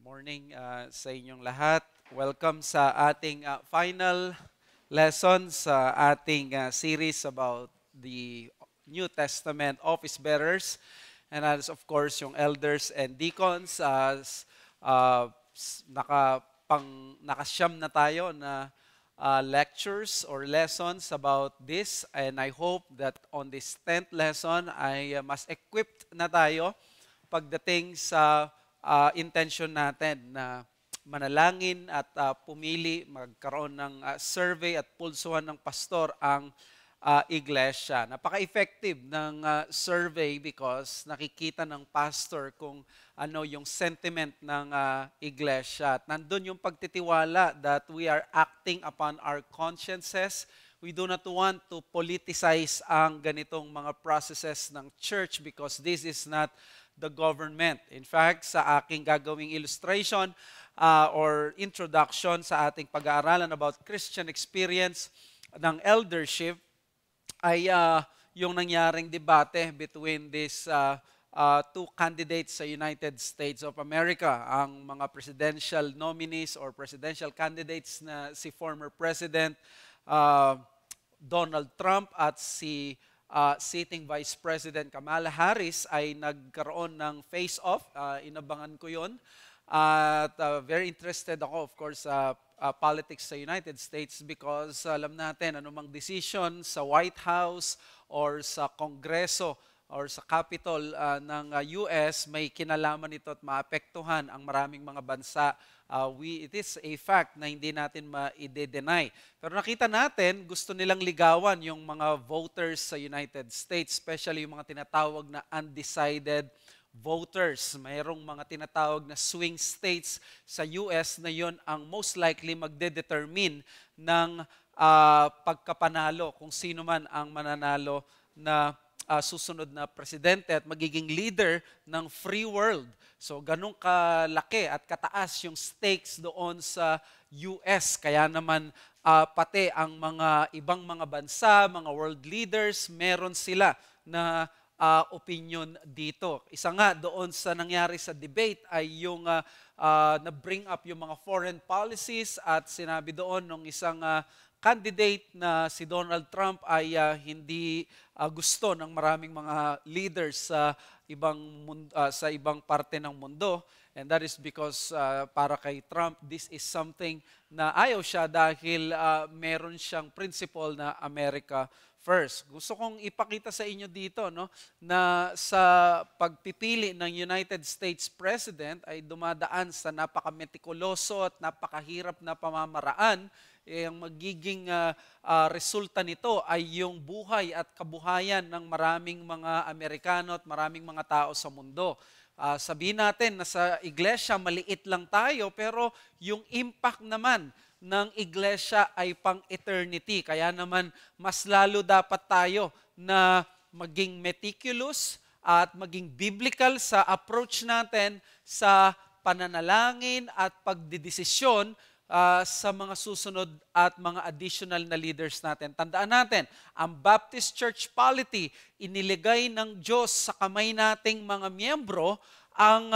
morning sa inyong lahat. Welcome sa ating final lesson sa ating series about the New Testament office bearers. And as of course, yung elders and deacons, nakasyam na tayo na lectures or lessons about this. And I hope that on this 10th lesson ay mas equipped na tayo pagdating sa intention natin na manalangin at pumili, magkaroon ng survey at pulsuhan ng pastor ang iglesia. Napaka-effective ng survey because nakikita ng pastor kung ano yung sentiment ng iglesia. At nandun yung pagtitiwala that we are acting upon our consciences. We do not want to politicize ang ganitong mga processes ng church because this is not the government. In fact, sa aking gagawing illustration or introduction sa ating pag-aaralan about Christian experience ng eldership ay yung nangyaring debate between these two candidates sa United States of America, ang mga presidential nominees or presidential candidates na si former President Donald Trump at si sitting Vice President Kamala Harris ay nagkaroon ng face-off. Inabangan ko yun. At very interested ako, of course, sa politics sa United States because alam natin anumang decision sa White House or sa Kongreso or sa Capitol ng US, may kinalaman ito at maapektuhan ang maraming mga bansa. It is a fact na hindi natin ma-i-deny. Pero nakita natin, gusto nilang ligawan yung mga voters sa United States, especially yung mga tinatawag na undecided voters. Mayroong mga tinatawag na swing states sa US na yon ang most likely magde-determine ng pagkapanalo kung sino man ang mananalo na susunod na presidente at magiging leader ng free world. So ganun kalaki at kataas yung stakes doon sa US. Kaya naman pati ang mga ibang mga bansa, mga world leaders, meron sila na opinion dito. Isa nga doon sa nangyari sa debate ay yung na-bring up yung mga foreign policies at sinabi doon ng isang candidate na si Donald Trump ay hindi gusto ng maraming mga leaders sa ibang parte ng mundo. And that is because para kay Trump, this is something na ayaw siya dahil meron siyang principle na America first. Gusto kong ipakita sa inyo dito na sa pagpipili ng United States President ay dumadaan sa napaka-metikuloso at napakahirap na pamamaraan. Ang magiging resulta nito ay yung buhay at kabuhayan ng maraming mga Amerikano at maraming mga tao sa mundo. Sabihin natin na sa iglesia maliit lang tayo pero yung impact naman ng iglesia ay pang-eternity. Kaya naman mas lalo dapat tayo na maging meticulous at maging biblical sa approach natin sa pananalangin at pagdidesisyon sa mga susunod at mga additional na leaders natin. Tandaan natin, ang Baptist Church polity, iniligay ng Diyos sa kamay nating mga miyembro ang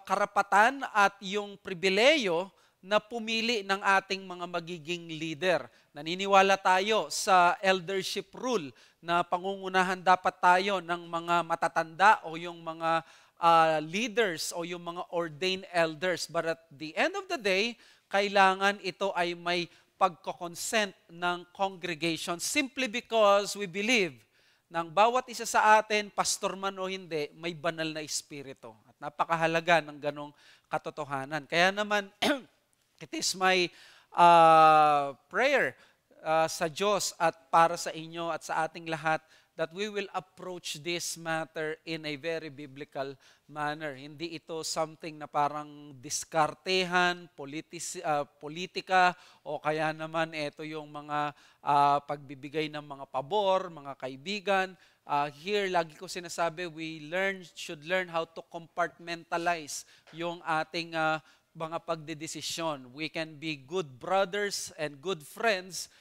karapatan at yung pribileyo na pumili ng ating mga magiging leader. Naniniwala tayo sa eldership rule na pangungunahan dapat tayo ng mga matatanda o yung mga leaders o yung mga ordained elders. But at the end of the day, kailangan ito ay may pagkoconsent ng congregation simply because we believe na ang bawat isa sa atin, pastor man o hindi, may banal na espiritu. At napakahalaga ng ganong katotohanan. Kaya naman, it is my prayer sa Diyos at para sa inyo at sa ating lahat that we will approach this matter in a very biblical manner. Hindi ito something na parang diskartehan, politika, o kaya naman ito yung mga pagbibigay ng mga pabor, mga kaibigan. Here, lagi ko sinasabi, we should learn how to compartmentalize yung ating mga pagdedesisyon. We can be good brothers and good friends,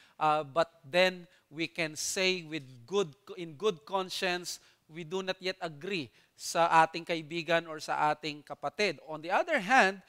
but then we can say in good conscience, we do not yet agree sa ating kaibigan or sa ating kapatid. On the other hand,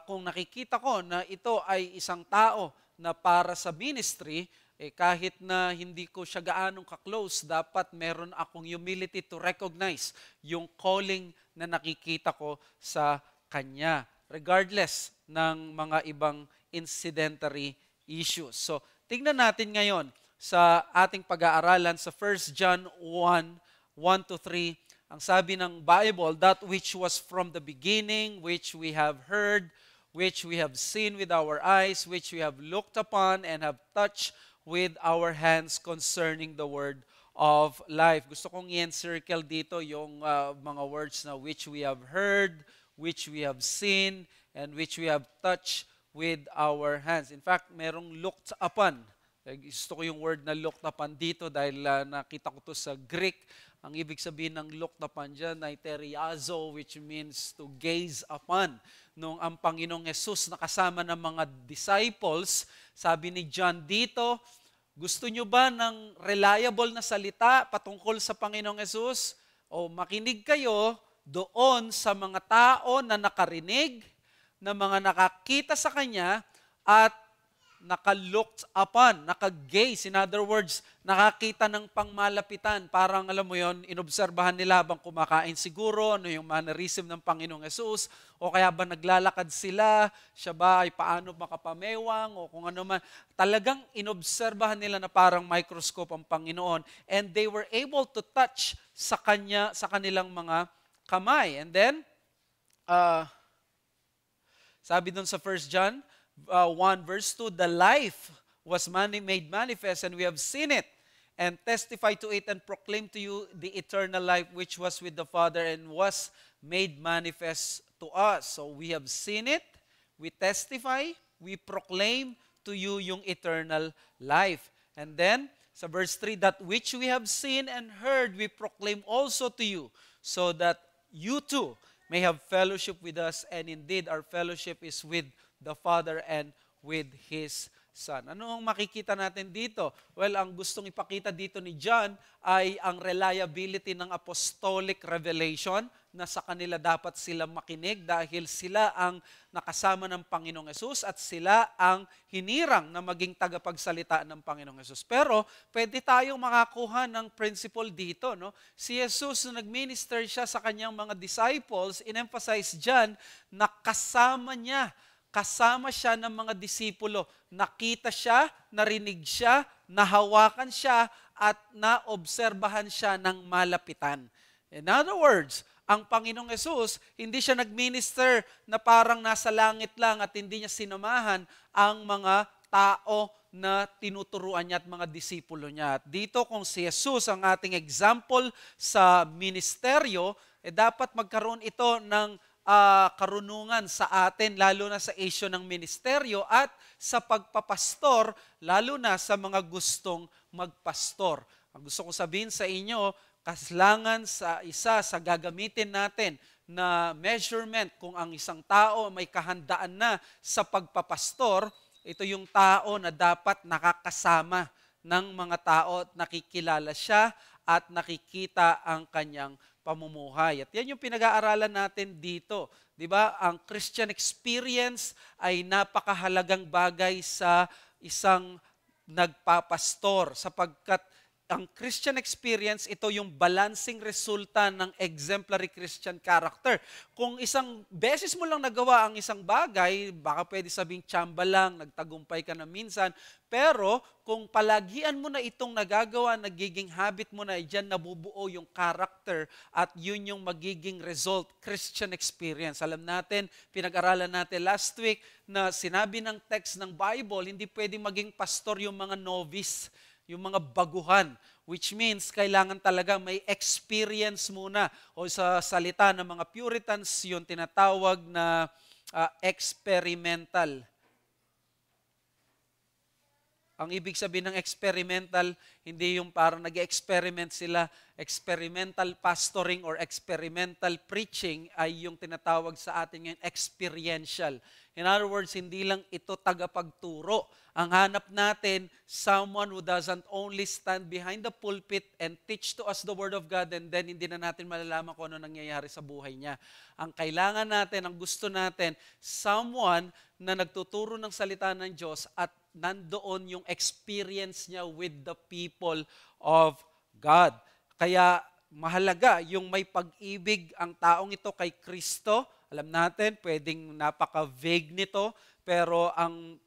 kung nakikita ko na ito ay isang tao na para sa ministry, kahit na hindi ko siya gaanong ka-close, dapat meron akong humility to recognize yung calling na nakikita ko sa kanya, regardless ng mga ibang incidentary issues. So, tingnan natin ngayon sa ating pag-aaralan sa 1 John 1:1-3. Ang sabi ng Bible, that which was from the beginning, which we have heard, which we have seen with our eyes, which we have looked upon and have touched with our hands concerning the word of life. Gusto kong i-encircle dito yung mga words na which we have heard, which we have seen, and which we have touched with our hands. In fact, merong looked upon. Gusto ko yung word na looked upon dito dahil nakita ko to sa Greek. Ang ibig sabihin ng looked upon dyan ay teriazo, which means to gaze upon. Nung ang Panginoong Hesus nakasama ng mga disciples, sabi ni John dito, gusto nyo ba ng reliable na salita patungkol sa Panginoong Hesus? O makinig kayo doon sa mga tao na nakarinig, na mga nakakita sa Kanya, at naka-looked upon, naka-gaze. In other words, nakakita ng pangmalapitan. Parang, alam mo yon, inobserbahan nila habang kumakain siguro, ano yung mannerism ng Panginoong Hesus, o kaya ba naglalakad sila, siya ba ay paano makapamewang, o kung ano man. Talagang inobserbahan nila na parang microscope ang Panginoon, and they were able to touch sa Kanya, sa kanilang mga kamay. And then, sabi dun sa 1 John 1 verse 2, the life was made manifest, and we have seen it, and testify to it, and proclaim to you the eternal life which was with the Father and was made manifest to us. So we have seen it, we testify, we proclaim to you yung eternal life. And then, sa verse 3, that which we have seen and heard, we proclaim also to you, so that you too may have fellowship with us, and indeed our fellowship is with the Father and with His Son. Ano ang makikita natin dito? Well, ang gustong ipakita dito ni John ay ang reliability ng apostolic revelation na sa kanila dapat sila makinig dahil sila ang nakasama ng Panginoong Hesus at sila ang hinirang na maging tagapagsalita ng Panginoong Hesus. Pero pwede tayong makakuha ng principle dito. No? Si Jesus, na nag-minister siya sa kanyang mga disciples, in-emphasize dyan na kasama siya ng mga disipulo. Nakita siya, narinig siya, nahawakan siya, at naobserbahan siya ng malapitan. In other words, ang Panginoong Hesus, hindi siya nag-minister na parang nasa langit lang at hindi niya sinamahan ang mga tao na tinuturuan niya at mga disipulo niya. At dito kung si Jesus ang ating example sa ministeryo, dapat magkaroon ito ng karunungan sa atin, lalo na sa issue ng ministeryo at sa pagpapastor, lalo na sa mga gustong magpastor. Ang gusto ko sabihin sa inyo, kaslangan sa isa sa gagamitin natin na measurement kung ang isang tao may kahandaan na sa pagpapastor, ito yung tao na dapat nakakasama ng mga tao at nakikilala siya at nakikita ang kanyang pamumuhay. At yan yung pinag-aaralan natin dito. 'Di ba? Ang Christian experience ay napakahalagang bagay sa isang nagpapastor sapagkat ang Christian experience, ito yung balancing resulta ng exemplary Christian character. Kung isang beses mo lang nagawa ang isang bagay, baka pwede sabing tsamba lang, nagtagumpay ka na minsan, pero kung palagian mo na itong nagagawa, nagiging habit mo na, dyan nabubuo yung character at yun yung magiging result, Christian experience. Alam natin, pinag-aralan natin last week na sinabi ng text ng Bible, hindi pwede maging pastor yung mga novice, yung mga baguhan, which means kailangan talaga may experience muna. O sa salita ng mga Puritans, yung tinatawag na experimental. Ang ibig sabihin ng experimental, hindi yung parang nag-experiment sila. Experimental pastoring or experimental preaching ay yung tinatawag sa atin ngayon experiential. In other words, hindi lang ito tagapagturo. Ang hanap natin, someone who doesn't only stand behind the pulpit and teach to us the Word of God and then hindi na natin malalaman kung ano nangyayari sa buhay niya. Ang kailangan natin, ang gusto natin, someone na nagtuturo ng salita ng Diyos at nandoon yung experience niya with the people of God. Kaya mahalaga yung may pag-ibig ang taong ito kay Kristo. Alam natin, pwedeng napaka-vague nito, pero ang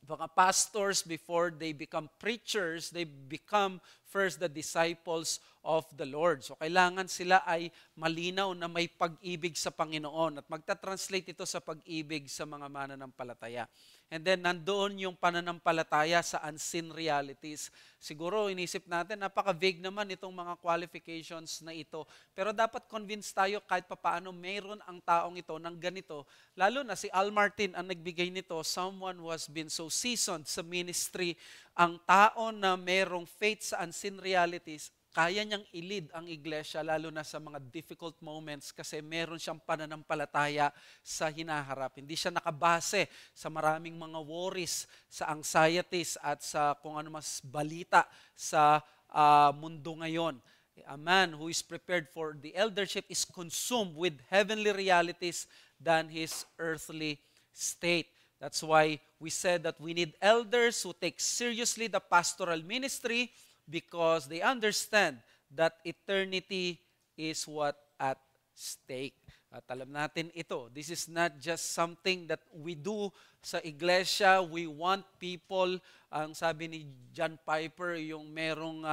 mga pastors, before they become preachers, they become first the disciples of the Lord. So kailangan sila ay malinaw na may pag-ibig sa Panginoon at magta-translate ito sa pag-ibig sa mga mananampalataya. And then nandoon yung pananampalataya sa unseen realities. Siguro inisip natin, napaka-vague naman itong mga qualifications na ito. Pero dapat convince tayo kahit papaano mayroon ang taong ito ng ganito. Lalo na si Al Martin ang nagbigay nito, someone who has been so seasoned sa ministry. Ang tao na mayroong faith sa unseen realities, kaya niyang i-lead ang iglesia lalo na sa mga difficult moments kasi meron siyang pananampalataya sa hinaharap. Hindi siya nakabase sa maraming mga worries, sa anxieties at sa kung ano mas balita sa mundo ngayon. A man who is prepared for the eldership is consumed with heavenly realities than his earthly state. That's why we said that we need elders who take seriously the pastoral ministry because they understand that eternity is what at stake. At alam natin ito, this is not just something that we do sa iglesia. We want people, ang sabi ni John Piper, yung merong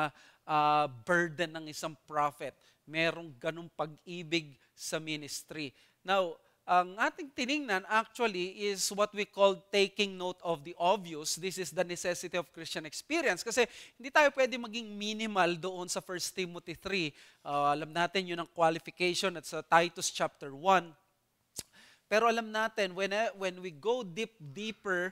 burden ng isang prophet. Merong ganung pag-ibig sa ministry. Now, ang ating tiningnan actually is what we call taking note of the obvious. This is the necessity of Christian experience. Kasi hindi tayo pwede maging minimal doon sa 1 Timothy 3. Alam natin yun ang qualification at sa Titus chapter 1. Pero alam natin, when we go deeper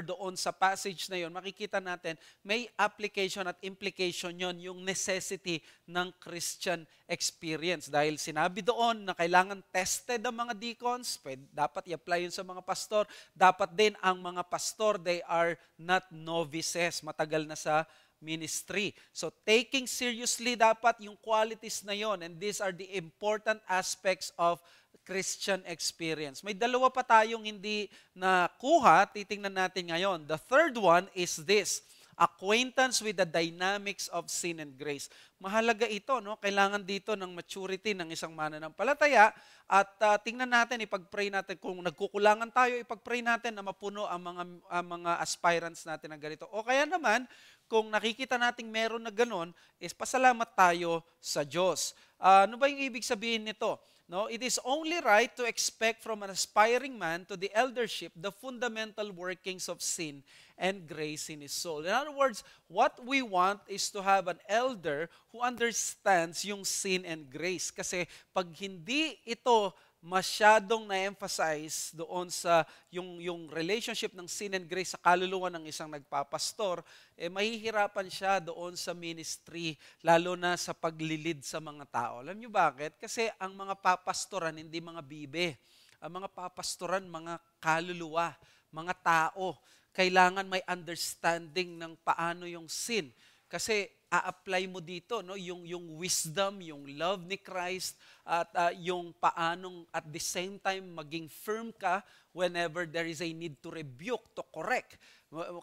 doon sa passage na yon, makikita natin may application at implication yon yung necessity ng Christian experience. Dahil sinabi doon na kailangan tested ang mga deacons, dapat i-apply yun sa mga pastor. Dapat din ang mga pastor, they are not novices, matagal na sa ministry. So taking seriously dapat yung qualities na yon, and these are the important aspects of Christian experience. May dalawa pa tayong hindi nakuha, titingnan natin ngayon. The third one is this, acquaintance with the dynamics of sin and grace. Mahalaga ito, no? Kailangan dito ng maturity ng isang mananampalataya at tingnan natin, ipag-pray natin kung nagkukulangan tayo, ipag-pray natin na mapuno ang mga aspirants natin ng ganito. O kaya naman, kung nakikita nating meron na ganon, is pasalamat tayo sa Diyos. Ano ba yung ibig sabihin nito? No, it is only right to expect from an aspiring man to the eldership the fundamental workings of sin and grace in his soul. In other words, what we want is to have an elder who understands yung sin and grace. Kasi pag hindi ito masyadong na-emphasize doon sa yung relationship ng sin and grace sa kaluluwa ng isang nagpapastor, mahihirapan siya doon sa ministry, lalo na sa paglilid sa mga tao. Alam niyo bakit? Kasi ang mga papastoran, hindi mga bibe. Ang mga papastoran, mga kaluluwa, mga tao. Kailangan may understanding ng paano yung sin. Kasi a-apply mo dito no yung wisdom, yung love ni Christ at yung paanong at the same time maging firm ka whenever there is a need to rebuke, to correct.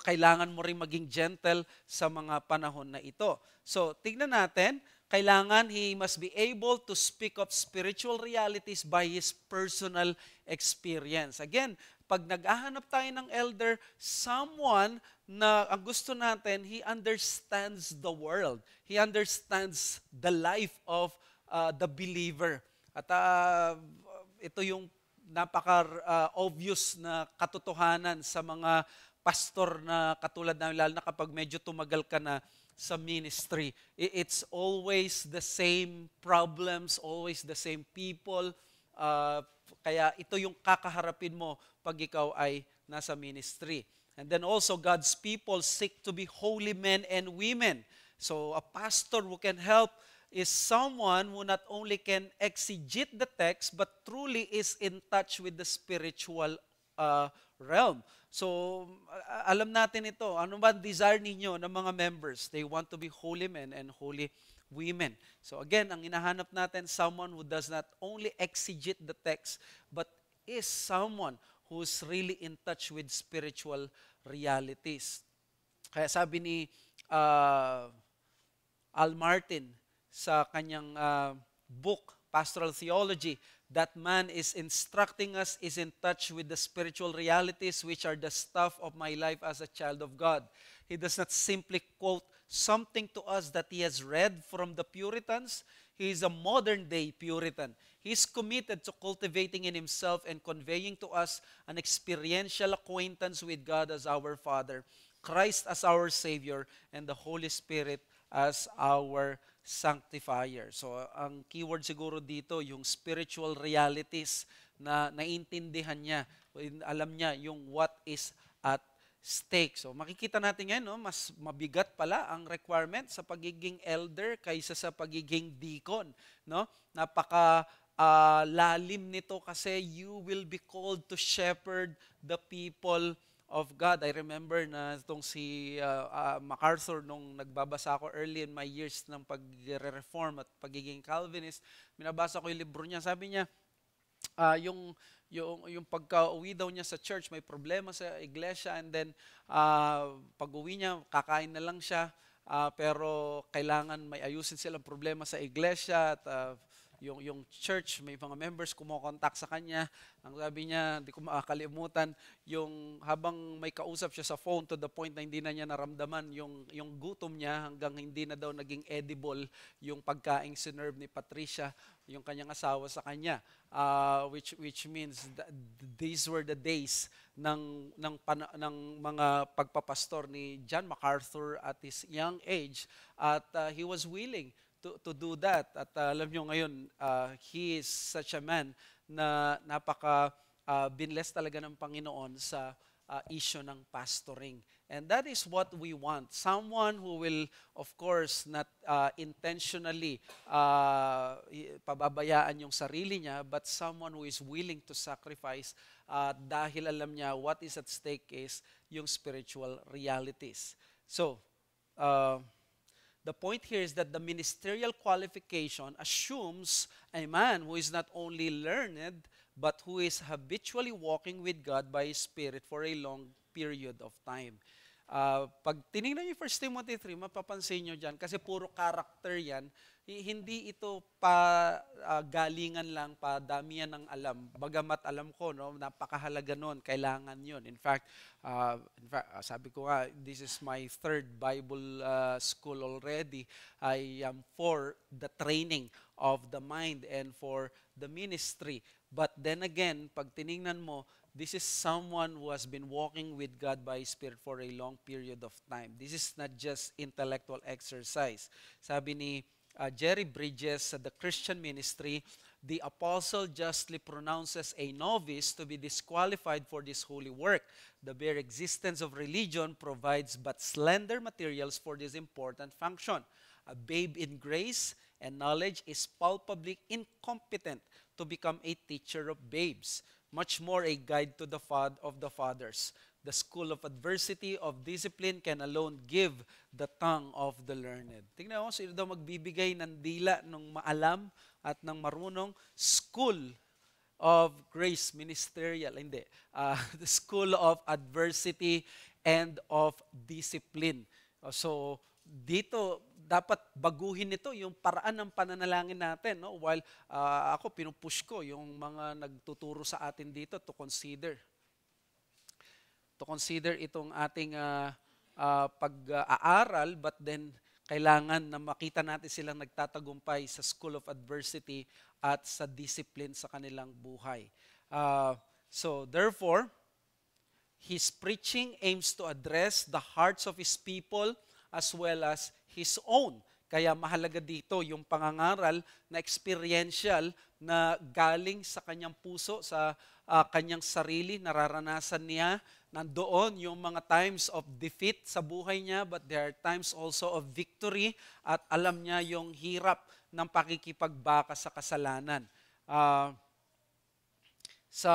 Kailangan mo ring maging gentle sa mga panahon na ito. So, tignan natin, kailangan he must be able to speak of spiritual realities by his personal experience. Again, pag naghahanap tayo ng elder, someone na ang gusto natin, he understands the world. He understands the life of the believer. At ito yung napaka-obvious na katotohanan sa mga pastor na katulad namin, lalo na kapag medyo tumagal ka na sa ministry. It's always the same problems, always the same people. Kaya ito yung kakaharapin mo pag ikaw ay nasa ministry. And then also God's people seek to be holy men and women. So a pastor who can help is someone who not only can exegete the text but truly is in touch with the spiritual realm. So alam natin ito. Ano ba ang desire ninyo ng mga members? They want to be holy men and holy women. So again, ang hinahanap natin, someone who does not only exegete the text but is someone who's really in touch with spiritual realities. Kaya sabi ni Al Martin sa kanyang book, Pastoral Theology, that man is instructing us, is in touch with the spiritual realities which are the stuff of my life as a child of God. He does not simply quote something to us that he has read from the Puritans. He is a modern day Puritan. He is committed to cultivating in himself and conveying to us an experiential acquaintance with God as our Father, Christ as our Savior, and the Holy Spirit as our sanctifier. So, ang keyword siguro dito, yung spiritual realities na naintindihan niya. Alam niya yung what is at stake. So, makikita natin ngayon, no, mas mabigat pala ang requirement sa pagiging elder kaysa sa pagiging deacon. No? Napaka lalim nito kasi you will be called to shepherd the people of God. I remember na itong si MacArthur, nung nagbabasa ako early in my years ng pag-reform at pagiging Calvinist, minabasa ko yung libro niya. Sabi niya, yung pagka-uwi daw niya sa church, may problema sa iglesia, and then pag-uwi niya, kakain na lang siya, pero kailangan may ayusin silang problema sa iglesia at yung church, may mga members kumokontak sa kanya. Ang sabi niya, hindi ko makakalimutan, yung habang may kausap siya sa phone to the point na hindi na niya naramdaman yung gutom niya hanggang hindi na daw naging edible yung pagkaing sinerve ni Patricia, yung kanyang asawa sa kanya. Which means these were the days ng mga pagpapastor ni John MacArthur at his young age, at he was willing to do that. At alam nyo ngayon, he is such a man na napaka binless talaga ng Panginoon sa issue ng pastoring. And that is what we want. Someone who will, of course, not intentionally pababayaan yung sarili niya, but someone who is willing to sacrifice dahil alam niya what is at stake is yung spiritual realities. So, the point here is that the ministerial qualification assumes a man who is not only learned, but who is habitually walking with God by His Spirit for a long period of time. Pag tinignan niyo 1 Timothy 3, mapapansin niyo dyan, kasi puro character yan, hindi ito galingan lang, damihan ng alam. Bagamat alam ko, no, napakahalaga nun, kailangan yun. In fact, sabi ko nga, this is my third Bible school already. I am for the training of the mind and for the ministry. But then again, pag tinignan mo, this is someone who has been walking with God by His Spirit for a long period of time. This is not just intellectual exercise. Sabi ni Jerry Bridges sa The Christian Ministry, the apostle justly pronounces a novice to be disqualified for this holy work. The bare existence of religion provides but slender materials for this important function. A babe in grace and knowledge is palpably incompetent to become a teacher of babes, much more a guide to the fathers. The school of adversity, of discipline can alone give the tongue of the learned. Tingnan mo, sino daw magbibigay ng dila ng maalam at ng marunong? School of grace ministerial. Hindi. The school of adversity and of discipline. So, dito, dapat baguhin nito yung paraan ng pananalangin natin. No? While ako, pinupush ko yung mga nagtuturo sa atin dito to consider itong ating pag-aaral, but then kailangan na makita natin silang nagtatagumpay sa school of adversity at sa discipline sa kanilang buhay. So therefore, his preaching aims to address the hearts of his people as well as his own. Kaya mahalaga dito yung pangangaral na experiential na galing sa kanyang puso, sa kanyang sarili, nararanasan niya nandoon yung mga times of defeat sa buhay niya, but there are times also of victory at alam niya yung hirap ng pakikipagbaka sa kasalanan. Uh, sa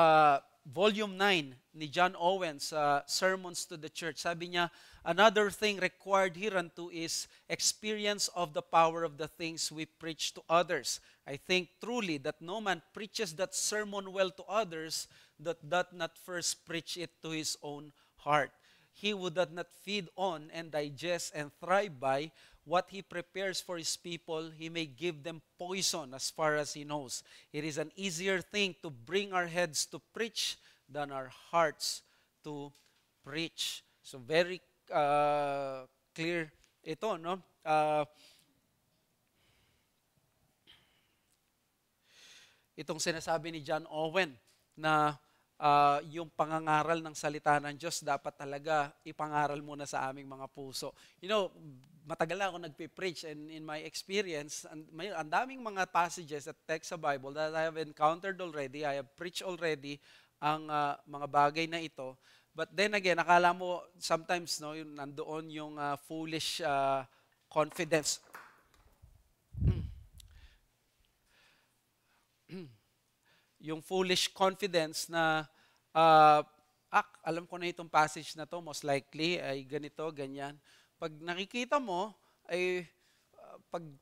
Volume 9 ni John Owen sa Sermons to the Church, sabi niya, another thing required hereunto is experience of the power of the things we preach to others. I think truly that no man preaches that sermon well to others that doth not first preach it to his own heart. He who doth not feed on and digest and thrive by what he prepares for his people, he may give them poison as far as he knows. It is an easier thing to bring our heads to preach than our hearts to preach. So very clear ito, no? Itong sinasabi ni John Owen na yung pangangaral ng salita ng Diyos dapat talaga ipangaral muna sa aming mga puso. You know, matagal na ako nagpe-preach, and in my experience, ang daming mga passages at text sa Bible that I have encountered already, I have preached already ang mga bagay na ito. But then again, akala mo sometimes no, yung nandoon yung foolish confidence. Yung foolish confidence na alam ko na itong passage na to, most likely ay ganito, ganyan. Pag nakikita mo, ay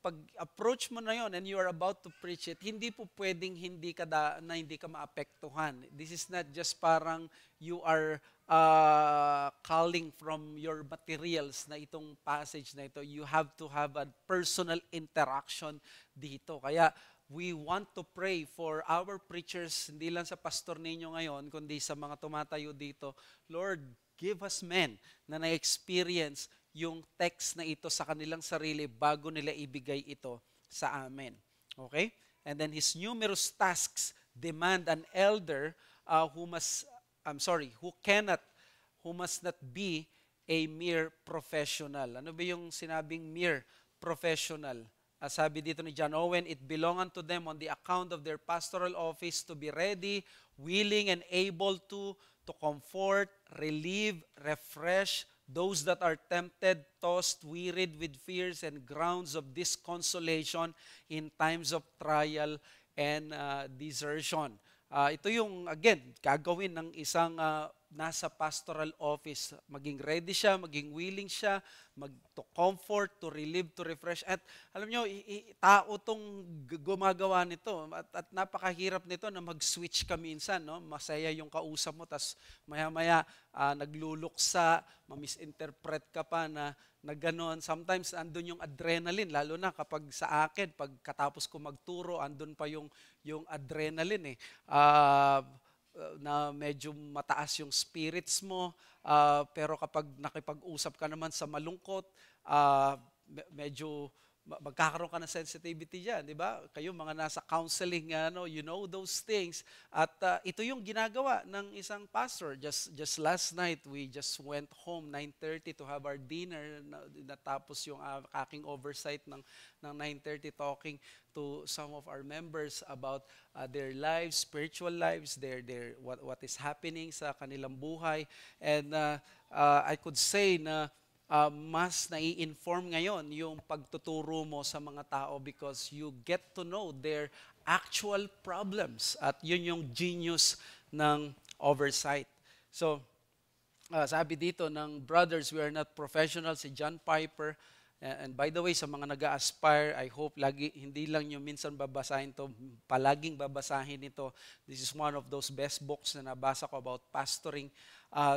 pag-approach mo na yon and you are about to preach it, hindi po pwedeng hindi ka maapektuhan. This is not just parang you are calling from your materials na itong passage na ito. You have to have a personal interaction dito. Kaya we want to pray for our preachers, hindi lang sa pastor ninyo ngayon, kundi sa mga tumatayo dito. Lord, give us men na na-experience yung text na ito sa kanilang sarili bago nila ibigay ito sa amin. Okay? And then his numerous tasks demand an elder who must not be a mere professional. Ano ba yung sinabing mere professional? Sabi dito ni John Owen, it belong unto them on the account of their pastoral office to be ready, willing, and able to comfort, relieve, refresh those that are tempted, tossed, wearied with fears and grounds of disconsolation in times of trial and desertion. Ito yung, again, gagawin ng isang nasa pastoral office. Maging ready siya, maging willing siya, to comfort, to relieve, to refresh. At alam nyo, tao tong gumagawa nito. At napakahirap nito na mag-switch ka minsan. No? Masaya yung kausap mo, tas maya-maya nagluluksa, ma-misinterpret ka pa na gano'n. Sometimes andun yung adrenaline, lalo na kapag sa akin, pagkatapos ko magturo, andun pa yung adrenaline na medyo mataas yung spirits mo, pero kapag nakipag-usap ka naman sa malungkot, medyo magkakaroon ka ng sensitivity dyan, di ba? Kayo mga nasa counseling, you know those things. At ito yung ginagawa ng isang pastor. Just last night, we just went home 9:30 to have our dinner. Natapos yung aking oversight ng 9:30 talking to some of our members about their lives, spiritual lives, their what is happening sa kanilang buhay. And I could say na mas nai-inform ngayon yung pagtuturo mo sa mga tao because you get to know their actual problems. At yun yung genius ng oversight. So, sabi dito ng Brothers, we are not professionals, si John Piper. And by the way, sa mga nag-aspire, I hope hindi lang yung minsan babasahin to, palaging babasahin ito. This is one of those best books na nabasa ko about pastoring.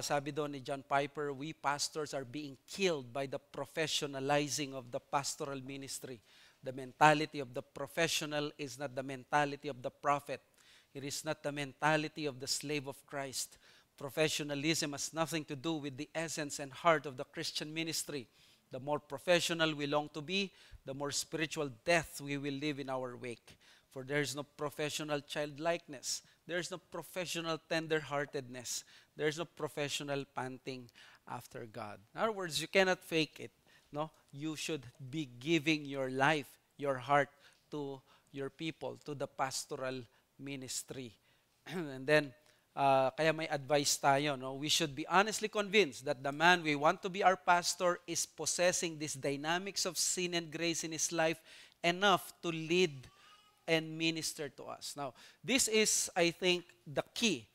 Sabi doon ni John Piper, we pastors are being killed by the professionalizing of the pastoral ministry. The mentality of the professional is not the mentality of the prophet. It is not the mentality of the slave of Christ. Professionalism has nothing to do with the essence and heart of the Christian ministry. The more professional we long to be, the more spiritual death we will live in our wake. For there is no professional childlikeness. There is no professional tender-heartedness. There is no professional panting after God. In other words, you cannot fake it. No, you should be giving your life, your heart to your people, to the pastoral ministry. And then, Kaya may advice tayo. No? We should be honestly convinced that the man we want to be our pastor is possessing these dynamics of sin and grace in his life enough to lead and minister to us. Now, this is, I think, the key.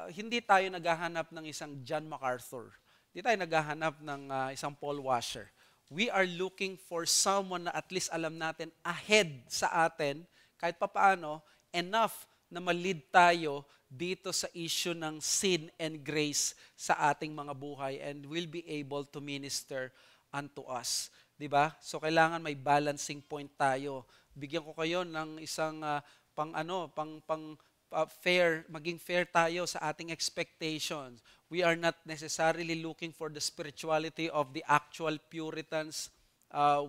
Hindi tayo naghahanap ng isang John MacArthur. Hindi tayo naghahanap ng isang Paul Washer. We are looking for someone na at least alam natin ahead sa atin, kahit papaano, enough na ma-lead tayo dito sa issue ng sin and grace sa ating mga buhay and will be able to minister unto us. 'Di ba? So kailangan may balancing point tayo. Bigyan ko kayo ng isang fair, maging fair tayo sa ating expectations. We are not necessarily looking for the spirituality of the actual Puritans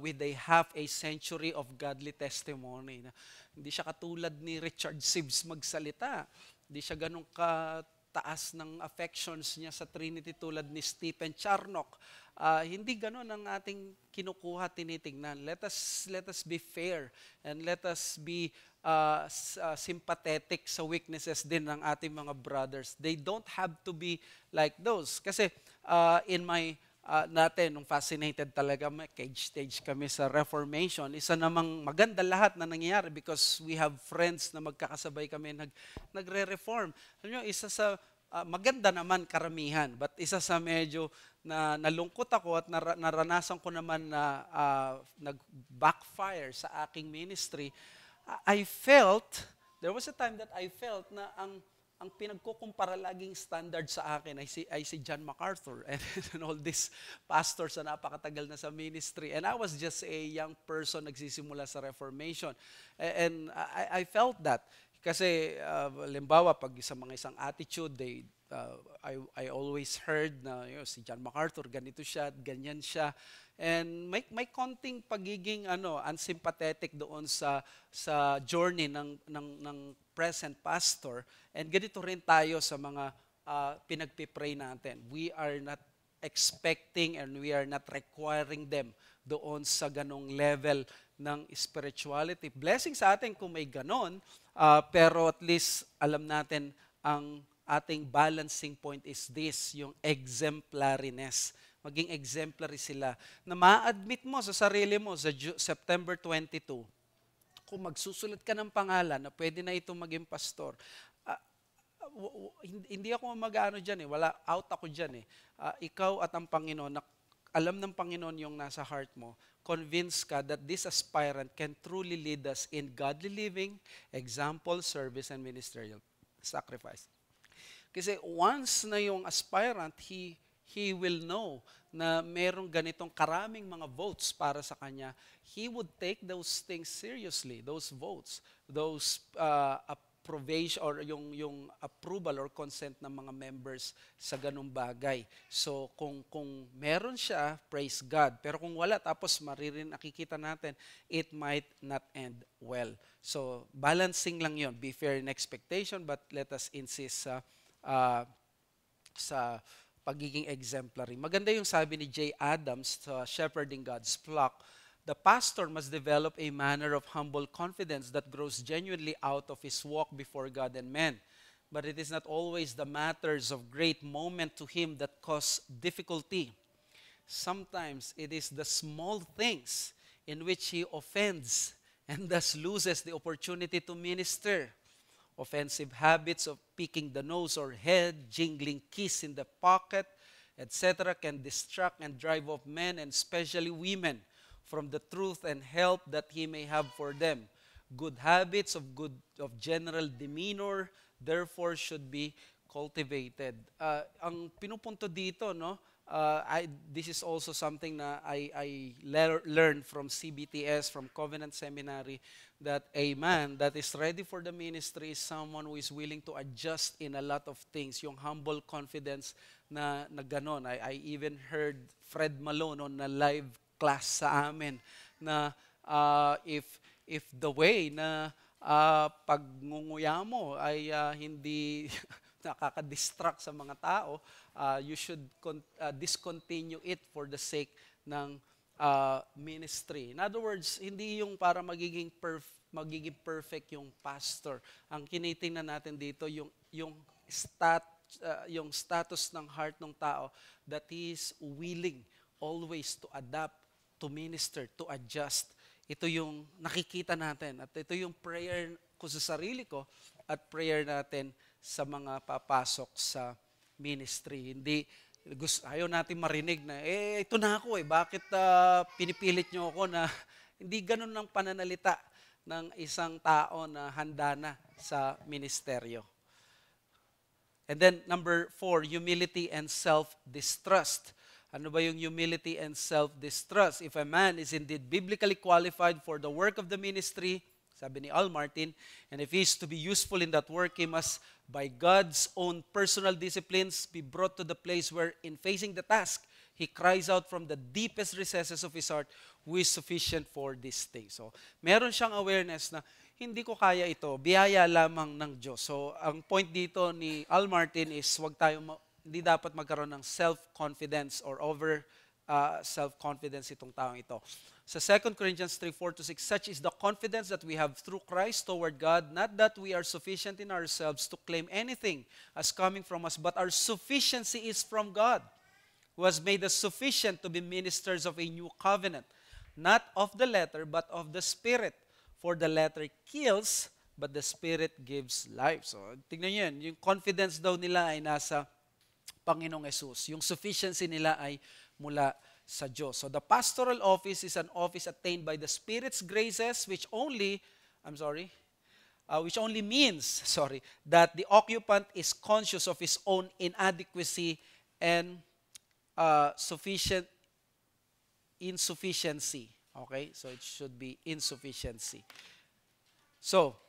with half a century of godly testimony. Hindi siya katulad ni Richard Sibbes magsalita. Hindi siya ganun kataas ng affections niya sa Trinity tulad ni Stephen Charnock. Hindi ganun ang ating kinukuha, tinitingnan. Let us be fair and let us be sympathetic sa weaknesses din ng ating mga brothers. They don't have to be like those. Kasi in my nung fascinated talaga, stage kami sa Reformation. Isa namang maganda lahat na nangyayari because we have friends na magkakasabay kami nagre-reform. Alam nyo, isa sa maganda naman karamihan, but isa sa medyo na nalungkot ako at naranasan ko naman na nag-backfire sa aking ministry, there was a time that I felt na ang pinagkukumpara laging standard sa akin ay si John MacArthur and all these pastors na napakatagal na sa ministry. And I was just a young person nagsisimula sa Reformation. And I felt that. Kasi, limbawa, pag isang attitude, I always heard na si John MacArthur, ganito siya, ganyan siya. And may konting pagiging unsympathetic doon sa journey ng present pastor. And ganito rin tayo sa mga pinagpipray natin. We are not expecting and we are not requiring them doon sa ganong level ng spirituality. Blessing sa atin kung may ganon, pero at least alam natin ang ating balancing point is this, yung exemplariness. Maging exemplary sila. Na ma-admit mo sa sarili mo sa September 22, kung magsusulat ka ng pangalan na pwede na itong maging pastor, hindi ako mag-ano dyan out ako dyan ikaw at ang Panginoon, alam ng Panginoon yung nasa heart mo, convince ka that this aspirant can truly lead us in godly living, example, service, and ministerial sacrifice. Kasi once na yung aspirant, he will know na merong ganitong karaming mga votes para sa kanya, he would take those things seriously, those votes, those approbation or yung approval or consent ng mga members sa ganung bagay. So kung meron siya, praise God. Pero kung wala, tapos nakikita natin, it might not end well. So balancing lang yon, be fair in expectation, but let us insist sa pagiging exemplary. Maganda yung sabi ni Jay Adams sa Shepherding God's Flock, the pastor must develop a manner of humble confidence that grows genuinely out of his walk before God and men. But it is not always the matters of great moment to him that cause difficulty. Sometimes it is the small things in which he offends and thus loses the opportunity to minister. Offensive habits of picking the nose or head, jingling keys in the pocket, etc. can distract and drive off men and especially women from the truth and help that he may have for them. Good habits of general demeanor therefore should be cultivated. Ang pinupunto dito, this is also something na I learned from CBTS, from Covenant Seminary, that a man that is ready for the ministry is someone who is willing to adjust in a lot of things. Yung humble confidence na ganon. I even heard Fred Malone on a live class sa amin na if the way na pagngunguya mo ay hindi nakaka-distract sa mga tao, you should discontinue it for the sake ng ministry. In other words, hindi yung para magiging perfect yung pastor. Ang kinitingnan natin dito yung yung status ng heart ng tao, that he is willing always to adapt, to minister, to adjust. Ito yung nakikita natin at ito yung prayer ko sa sarili ko at prayer natin sa mga papasok sa ministry. Hindi, ayaw natin marinig na, ito na ako bakit pinipilit nyo ako na hindi ganun ang pananalita ng isang tao na handa na sa ministeryo. And then number 4, humility and self-distrust. Ano ba yung humility and self-distrust? If a man is indeed biblically qualified for the work of the ministry, sabi ni Al Martin, and if he is to be useful in that work, he must, by God's own personal disciplines, be brought to the place where, in facing the task, he cries out from the deepest recesses of his heart, who is sufficient for this thing. So, meron siyang awareness na, hindi ko kaya ito, biyaya lamang ng Diyos. So, ang point dito ni Al Martin is, hindi dapat magkaroon ng self-confidence or over self-confidence itong taong ito. Sa 2 Corinthians 3:4-6, such is the confidence that we have through Christ toward God, not that we are sufficient in ourselves to claim anything as coming from us, but our sufficiency is from God, who has made us sufficient to be ministers of a new covenant, not of the letter, but of the Spirit. For the letter kills, but the Spirit gives life. So, tingnan nyo yun. Yung confidence daw nila ay nasa Panginoong Jesus. Yung sufficiency nila ay mula sa Diyos. So, the pastoral office is an office attained by the Spirit's graces, which only means that the occupant is conscious of his own inadequacy and insufficiency. Okay? So, it should be insufficiency. So,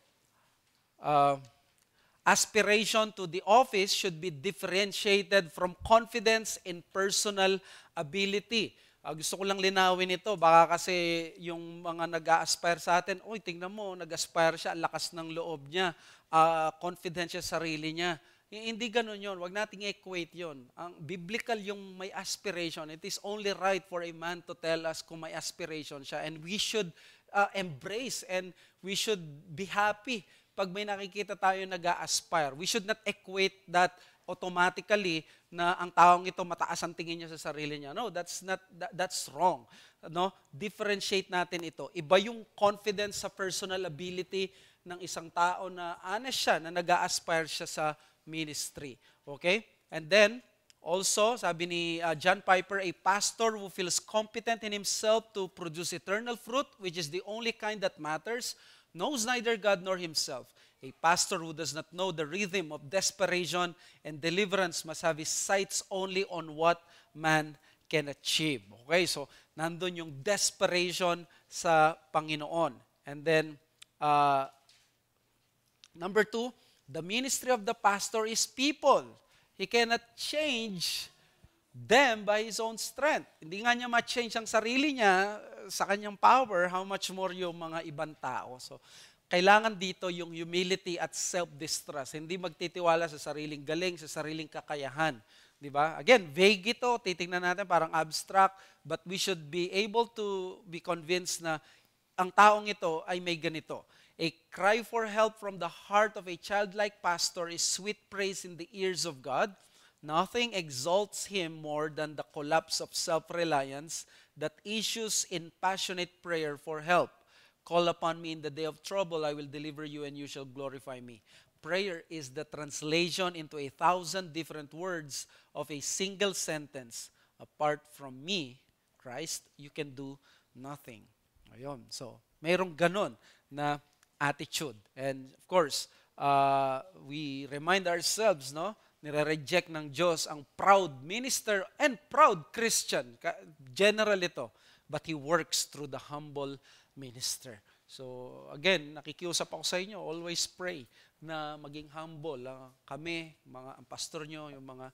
aspiration to the office should be differentiated from confidence in personal ability. Gusto ko lang linawin ito. Baka kasi yung mga nag-a-aspire sa atin, tingnan mo, nag-aspire siya, ang lakas ng loob niya, confident siya sa sarili niya. Hindi ganun yun. Huwag nating equate yun. Ang biblical yung may aspiration. It is only right for a man to tell us kung may aspiration siya. And we should embrace and we should be happy pag may nakikita tayo nag-a-aspire. We should not equate that automatically na ang taong ito mataas ang tingin niya sa sarili niya. No, that's wrong. No? Differentiate natin ito. Iba yung confidence sa personal ability ng isang tao na honest siya, na nag-a-aspire siya sa ministry. Okay? And then, also, sabi ni John Piper, a pastor who feels competent in himself to produce eternal fruit, which is the only kind that matters, knows neither God nor himself. A pastor who does not know the rhythm of desperation and deliverance must have his sights only on what man can achieve. Okay, so nandun yung desperation sa Panginoon. And then, number 2, the ministry of the pastor is people. He cannot change them by his own strength. Hindi nga niya ma-change ang sarili niya sa kanyang power, how much more yung mga ibang tao. So, kailangan dito yung humility at self-distrust. Hindi magtitiwala sa sariling galing, sa sariling kakayahan. Di ba? Again, vague ito. Titingnan natin parang abstract, but we should be able to be convinced na ang taong ito ay may ganito. A cry for help from the heart of a childlike pastor is sweet praise in the ears of God. Nothing exalts him more than the collapse of self-reliance that issues in passionate prayer for help. Call upon me in the day of trouble, I will deliver you and you shall glorify me. Prayer is the translation into 1,000 different words of a single sentence. Apart from me, Christ, you can do nothing. Ayun. So, mayroong ganon na attitude. And of course, we remind ourselves, no? Nire-reject ng Diyos ang proud minister and proud Christian. General ito. But He works through the humble minister. So again, nakikiusap ako sa inyo, always pray na maging humble. Kami, ang pastor nyo, yung mga,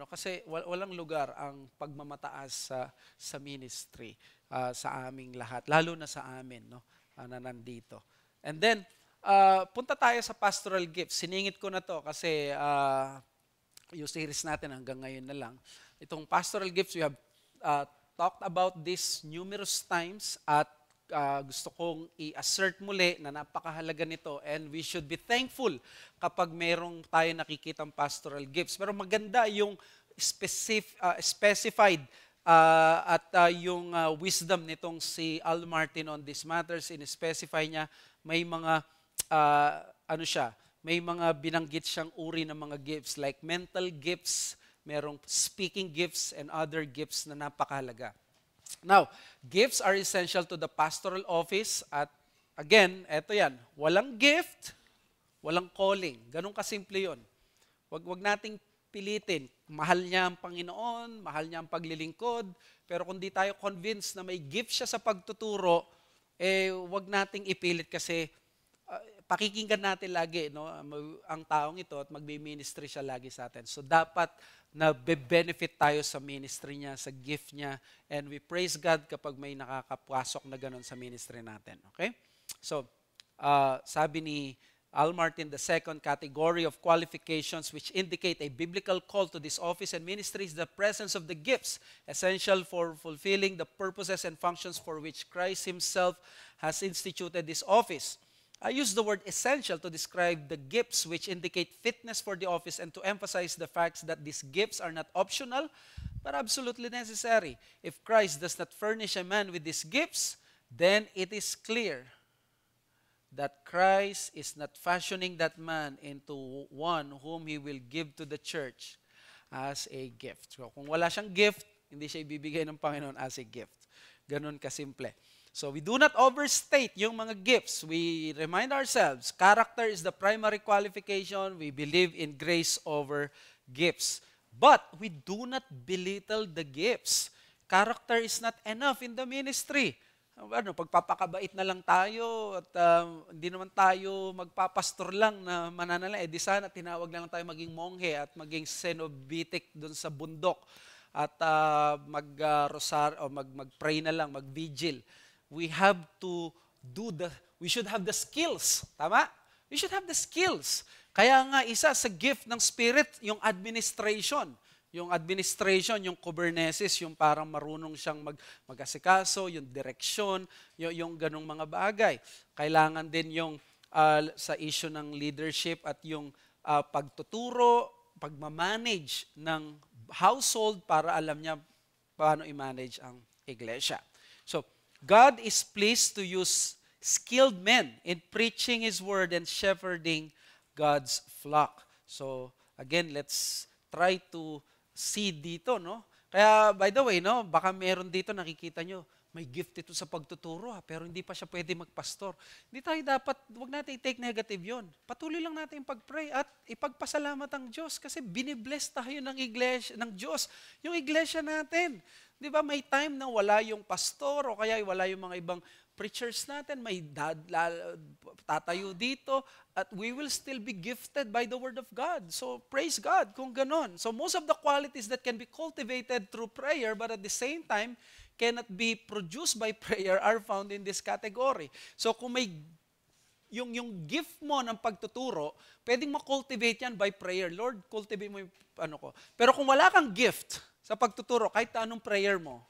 kasi walang lugar ang pagmamataas sa ministry sa aming lahat. Lalo na sa amin, no? Na nandito. And then, punta tayo sa pastoral gifts. Siningit ko na to kasi yung series natin hanggang ngayon na lang. Itong pastoral gifts, we have talked about this numerous times at gusto kong i-assert muli na napakahalaga nito and we should be thankful kapag merong tayo nakikitang pastoral gifts. Pero maganda yung specified yung wisdom nitong si Al Martin on these matters. In-specify niya may mga may mga binanggit siyang uri ng mga gifts like mental gifts, merong speaking gifts and other gifts na napakahalaga. Now, gifts are essential to the pastoral office at again, eto yan, walang gift, walang calling. Ganun kasimple yun. Wag nating pilitin. Mahal niya ang Panginoon, mahal niya ang paglilingkod, pero kung di tayo convinced na may gift siya sa pagtuturo, wag nating ipilit kasi pakikinggan natin lagi ang taong ito at magbi-ministry siya lagi sa atin. So dapat na benefit tayo sa ministry niya, sa gift niya, and we praise God kapag may nakakapasok na ganun sa ministry natin. Okay? So, sabi ni Al Martin, the second category of qualifications which indicate a biblical call to this office and ministry is the presence of the gifts, essential for fulfilling the purposes and functions for which Christ Himself has instituted this office. I use the word essential to describe the gifts which indicate fitness for the office and to emphasize the facts that these gifts are not optional but absolutely necessary. If Christ does not furnish a man with these gifts, then it is clear that Christ is not fashioning that man into one whom He will give to the church as a gift. So kung wala siyang gift, hindi siya ibibigay ng Panginoon as a gift. Ganun kasimple. So we do not overstate yung mga gifts. We remind ourselves, character is the primary qualification. We believe in grace over gifts. But we do not belittle the gifts. Character is not enough in the ministry. Pagpapakabait na lang tayo at hindi naman tayo magpapastor lang na mananala. Di sana tinawag na lang tayo maging monghe at maging cenobitic doon sa bundok at mag-rosar o mag-pray na lang, mag-vigil. We should have the skills. Tama? We should have the skills. Kaya nga isa sa gift ng Spirit, yung administration. Yung administration, yung kubernesis, yung parang marunong siyang mag-asikaso, yung direksyon, yung ganong mga bagay. Kailangan din yung sa issue ng leadership at yung pagtuturo, pagmamanage ng household para alam niya paano i-manage ang iglesia. So, God is pleased to use skilled men in preaching His word and shepherding God's flock. So, again, let's try to see dito, no? Kaya, by the way, no, baka meron dito, nakikita nyo, may gift ito sa pagtuturo, pero hindi pa siya pwede magpastor. Hindi tayo dapat, huwag natin i-take negative yon. Patuloy lang natin pag-pray at ipagpasalamat ang Diyos kasi binibless tayo ng iglesia, ng Diyos, yung iglesia natin. Di ba, may time na wala yung pastor o kaya wala yung mga ibang preachers natin, may tatayo dito, at we will still be gifted by the Word of God. So, praise God kung ganon. So, most of the qualities that can be cultivated through prayer, but at the same time, cannot be produced by prayer are found in this category. So, kung may yung gift mo ng pagtuturo, pwedeng ma-cultivate yan by prayer. Lord, cultivate mo yung ko. Pero kung wala kang gift sa pagtuturo, kahit anong prayer mo,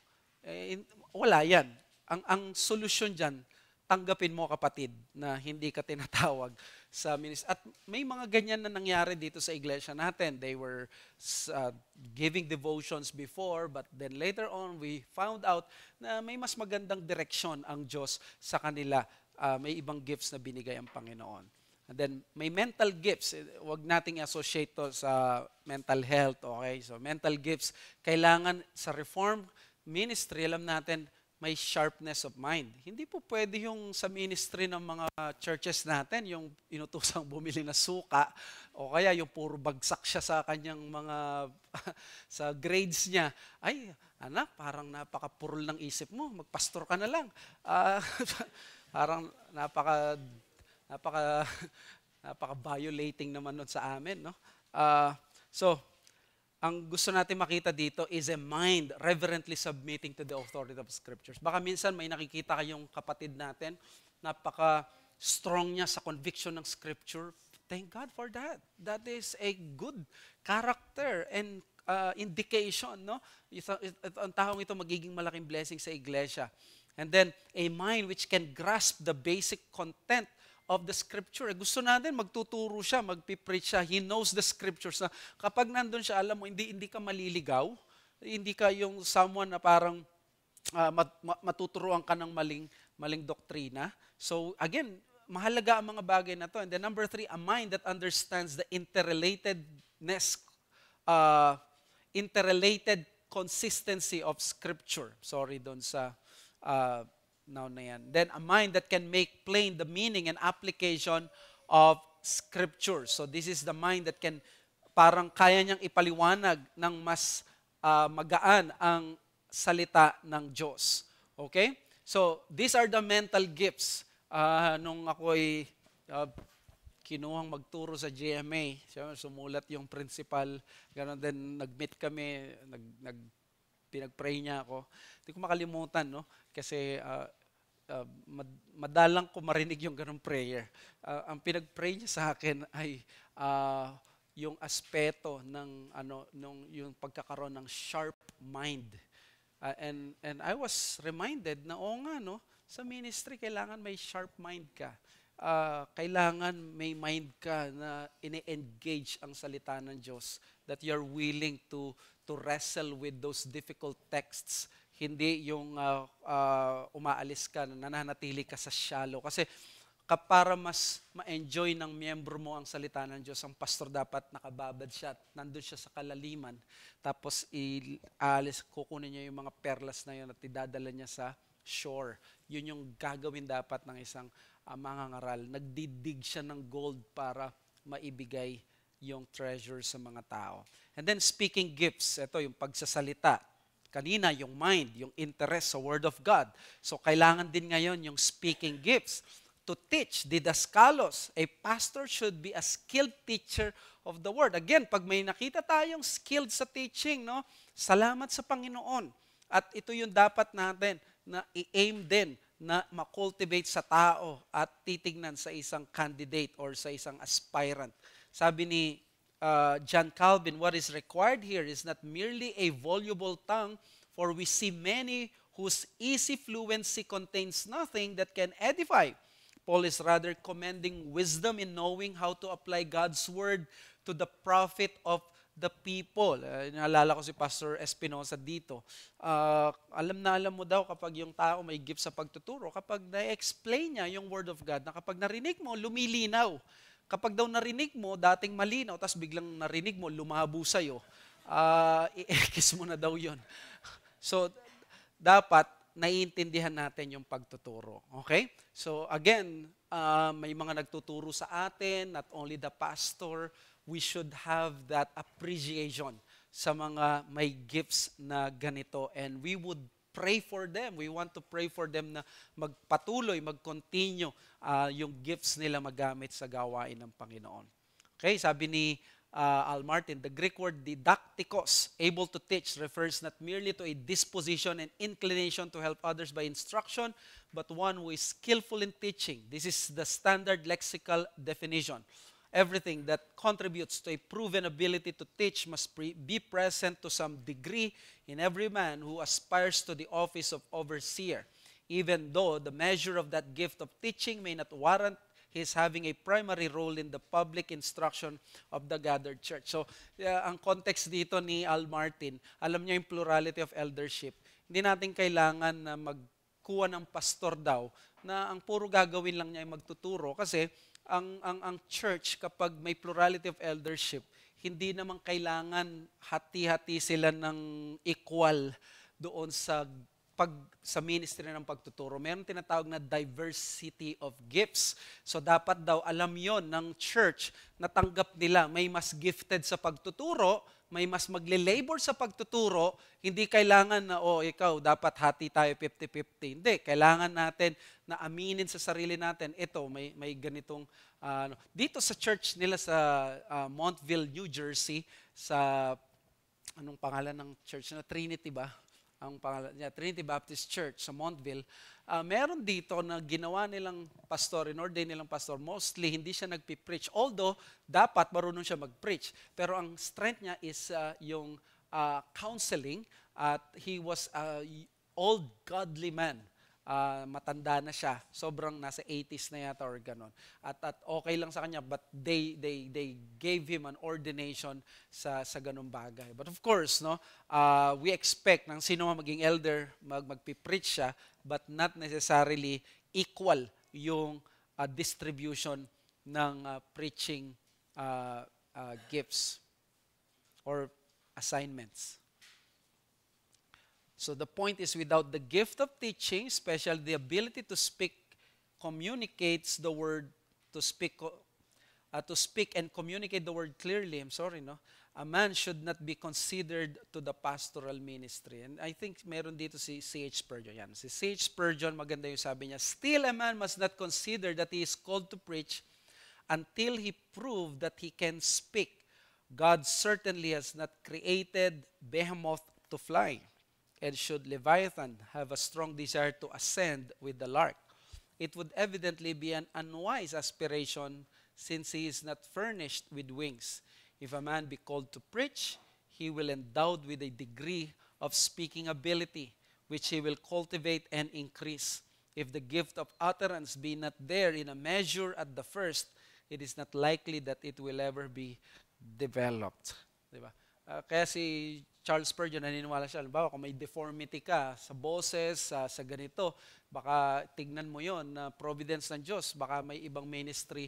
wala yan. Ang solusyon dyan, tanggapin mo kapatid na hindi ka tinatawag sa ministry. At may mga ganyan na nangyari dito sa iglesia natin. They were giving devotions before, but then later on, we found out na may mas magandang direksyon ang Diyos sa kanila. May ibang gifts na binigay ang Panginoon. And then, may mental gifts. Huwag nating associate to sa mental health, okay? So, mental gifts, kailangan sa reform ministry, alam natin, may sharpness of mind. Hindi po pwede yung sa ministry ng mga churches natin, yung inutusang bumili na suka, o kaya yung puro bagsak siya sa kanyang mga, sa grades niya. Ay, anak, parang napaka-purol ng isip mo, magpastor ka na lang. Parang napaka-violating naman nun sa amin, no? So, ang gusto natin makita dito is a mind reverently submitting to the authority of Scriptures. Baka minsan may nakikita kayong kapatid natin, napaka-strong niya sa conviction ng Scripture. Thank God for that. That is a good character and indication, no? Ang taong ito magiging malaking blessing sa iglesia. And then, a mind which can grasp the basic content of the Scripture. Gusto natin, magtuturo siya, magpipreach siya. He knows the Scriptures. Na kapag nandun siya, alam mo, hindi ka maliligaw. Hindi ka yung someone na parang matuturuan ka ng maling doktrina. So, again, mahalaga ang mga bagay na to. And then number 3, a mind that understands the interrelated consistency of Scripture. Sorry doon sa noun na yan. Then a mind that can make plain the meaning and application of Scripture. So this is the mind that can, parang kaya niyang ipaliwanag ng mas magaan ang salita ng Diyos. Okay? So these are the mental gifts. Nung ako'y kinuhang magturo sa GMA, sumulat yung principal, gano'n din, nag-meet kami, pinag-pray niya ako. Hindi ko makalimutan, no? Kasi madalang ko marinig yung ganong prayer. Ang pinag-pray niya sa akin ay yung aspeto ng yung pagkakaroon ng sharp mind. And I was reminded na nga, no, sa ministry kailangan may sharp mind ka. Kailangan may mind ka na ini-engage ang salita ng Diyos, that you're willing to wrestle with those difficult texts. Hindi yung umaalis ka, nananatili ka sa shallow. Kasi para mas ma-enjoy ng miyembro mo ang salita ng Diyos, ang pastor dapat nakababad siya, nandun siya sa kalaliman, tapos kukunin niya yung mga perlas na yun at idadala niya sa shore. Yun yung gagawin dapat ng isang mangangaral. Nagdidig siya ng gold para maibigay yung treasure sa mga tao. And then speaking gifts, ito yung pagsasalita. Kanina, yung mind, yung interest sa Word of God. So, kailangan din ngayon yung speaking gifts. To teach, didaskalos, a pastor should be a skilled teacher of the Word. Again, pag may nakita tayong skilled sa teaching, no, salamat sa Panginoon. At ito yung dapat natin na i-aim din na ma-cultivate sa tao at titignan sa isang candidate or sa isang aspirant. Sabi ni John Calvin, what is required here is not merely a voluble tongue, for we see many whose easy fluency contains nothing that can edify. Paul is rather commending wisdom in knowing how to apply God's word to the profit of the people. Naalala ko si Pastor Espinosa dito. Alam mo daw kapag yung tao may gift sa pagtuturo, kapag na-explain niya yung word of God, na kapag narinig mo, lumilinaw. Kapag daw narinig mo, dating malinaw, tapos biglang narinig mo, lumabo sa'yo, i-ekis mo na daw yun. So, dapat naiintindihan natin yung pagtuturo. Okay? So, again, may mga nagtuturo sa atin, not only the pastor, we should have that appreciation sa mga may gifts na ganito. And we would pray for them. We want to pray for them na magpatuloy, mag-continue yung gifts nila magamit sa gawain ng Panginoon. Okay, sabi ni Al Martin, the Greek word didaktikos, able to teach, refers not merely to a disposition and inclination to help others by instruction, but one who is skillful in teaching. This is the standard lexical definition. Everything that contributes to a proven ability to teach must be present to some degree in every man who aspires to the office of overseer, even though the measure of that gift of teaching may not warrant his having a primary role in the public instruction of the gathered church. So, ang context dito ni Al Martin, alam niya yung plurality of eldership. Hindi natin kailangan na magkuha ng pastor daw na ang puro gagawin lang niya ay magtuturo, kasi ang church, kapag may plurality of eldership, hindi naman kailangan hati-hati sila ng equal doon sa ministry ng pagtuturo. Meron tinatawag na diversity of gifts. So dapat daw alam yon ng church, natanggap nila may mas gifted sa pagtuturo, may mas magle-labor sa pagtuturo. Hindi kailangan na, ikaw, dapat hati tayo 50-50. Hindi, kailangan natin na aminin sa sarili natin, ito, may ganitong, dito sa church nila sa Montville, New Jersey, sa, anong pangalan ng church na? Trinity ba? Ang pangalan niya, Trinity Baptist Church sa Montville, meron dito na ginawa nilang pastor, in-ordain nilang pastor, mostly hindi siya nagpipreach. Although, dapat marunong siya mag-preach. Pero ang strength niya is yung counseling, at he was an old godly man. matanda na siya, sobrang nasa 80s na yata or ganon. At okay lang sa kanya, but they gave him an ordination sa ganung bagay. But of course, no, we expect ng sino man maging elder, magpipreach siya, but not necessarily equal yung distribution ng preaching gifts or assignments. So the point is, without the gift of teaching, especially the ability to speak, communicates the word, to speak and communicate the word clearly. A man should not be considered to the pastoral ministry. And I think meron dito si C.H. Spurgeon. Yan. Si C.H. Spurgeon, maganda yung sabi niya, still a man must not consider that he is called to preach until he prove that he can speak. God certainly has not created behemoth to fly. And should Leviathan have a strong desire to ascend with the lark, it would evidently be an unwise aspiration, since he is not furnished with wings. If a man be called to preach, he will endowed with a degree of speaking ability, which he will cultivate and increase. If the gift of utterance be not there in a measure at the first, it is not likely that it will ever be developed. Diba? Kaya si Charles Spurgeon, naniniwala siya, halimbawa, kung may deformity ka sa boses, sa ganito, baka tignan mo yon na providence ng Diyos, baka may ibang ministry